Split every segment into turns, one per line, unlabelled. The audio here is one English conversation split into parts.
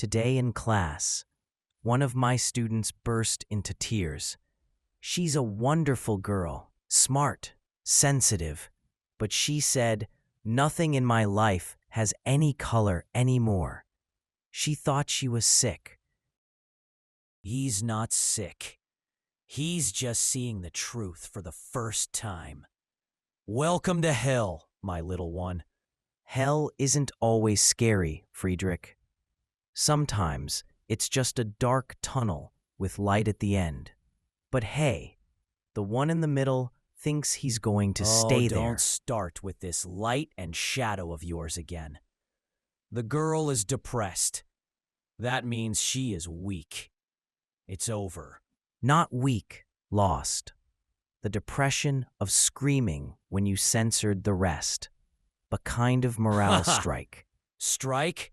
Today in class, one of my students burst into tears. She's a wonderful girl, smart, sensitive, but she said, "Nothing in my life has any color anymore." She thought she was sick.
He's not sick. He's just seeing the truth for the first time. Welcome to hell, my little one.
Hell isn't always scary, Friedrich. Sometimes it's just a dark tunnel with light at the end. But hey, the one in the middle thinks he's going to stay there.
Don't start with this light and shadow of yours again. The girl is depressed. That means she is weak. It's over.
Not weak, lost. The depression of screaming when you censored the rest. A kind of morale strike.
Strike?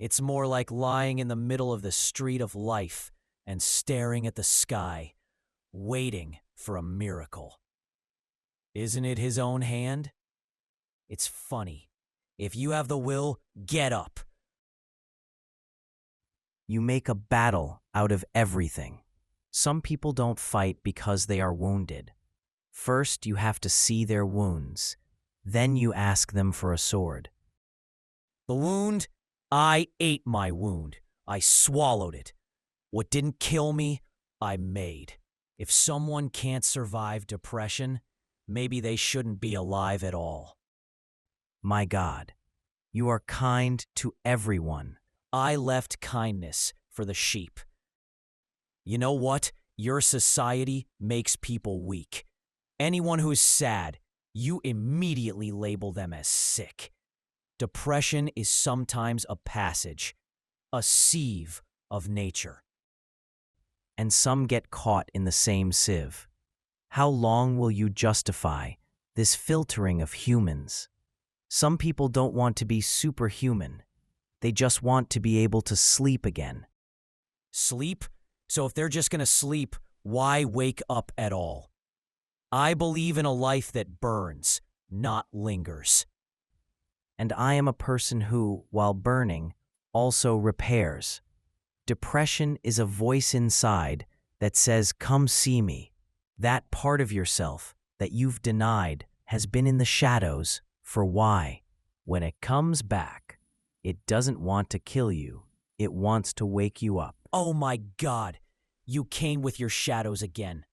It's more like lying in the middle of the street of life and staring at the sky, waiting for a miracle. Isn't it his own hand? It's funny. If you have the will, get up.
You make a battle out of everything. Some people don't fight because they are wounded. First, you have to see their wounds. Then you ask them for a sword.
The wound? I ate my wound. I swallowed it. What didn't kill me, I made. If someone can't survive depression, maybe they shouldn't be alive at all.
My God, you are kind to everyone.
I left kindness for the sheep. You know what? Your society makes people weak. Anyone who's sad, you immediately label them as sick. Depression is sometimes a passage, a sieve of nature.
And some get caught in the same sieve. How long will you justify this filtering of humans? Some people don't want to be superhuman. They just want to be able to sleep again.
Sleep? So if they're just going to sleep, why wake up at all? I believe in a life that burns, not lingers.
And I am a person who, while burning, also repairs. Depression is a voice inside that says, "Come see me." That part of yourself that you've denied has been in the shadows for why. When it comes back, it doesn't want to kill you. It wants to wake you up.
Oh my God, you came with your shadows again.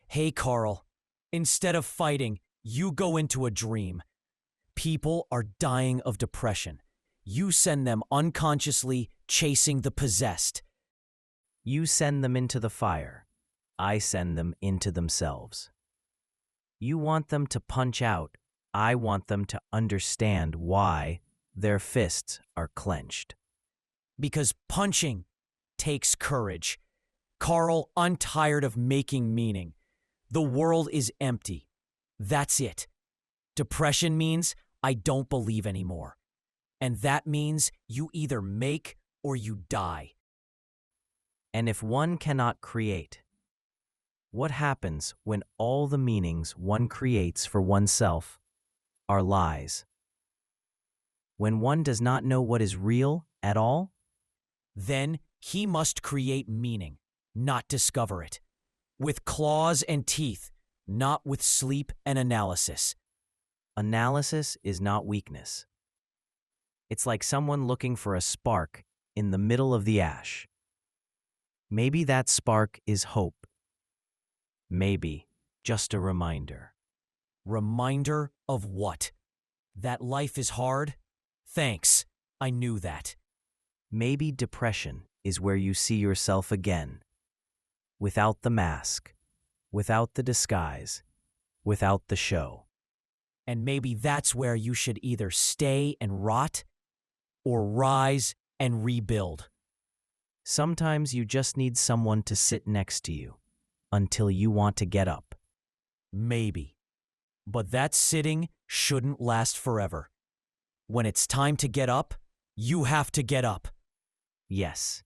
Hey, Carl, instead of fighting, you go into a dream. People are dying of depression. You send them unconsciously chasing the possessed.
You send them into the fire. I send them into themselves. You want them to punch out. I want them to understand why their fists are clenched.
Because punching takes courage. Carl, I'm tired of making meaning. The world is empty. That's it. Depression means I don't believe anymore. And that means you either make or you die.
And if one cannot create, what happens when all the meanings one creates for oneself are lies? When one does not know what is real at all?
Then he must create meaning, not discover it. With claws and teeth, not with sleep and analysis.
Analysis is not weakness. It's like someone looking for a spark in the middle of the ash. Maybe that spark is hope. Maybe just a reminder.
Reminder of what? That life is hard? Thanks, I knew that.
Maybe depression is where you see yourself again. Without the mask, without the disguise, without the show.
And maybe that's where you should either stay and rot or rise and rebuild.
Sometimes you just need someone to sit next to you until you want to get up.
Maybe. But that sitting shouldn't last forever. When it's time to get up, you have to get up.
Yes.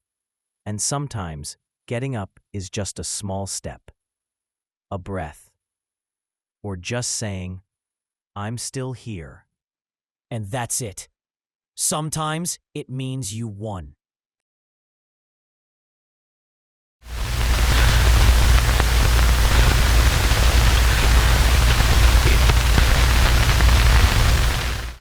And sometimes getting up is just a small step, a breath, or just saying, "I'm still here."
And that's it. Sometimes it means you won.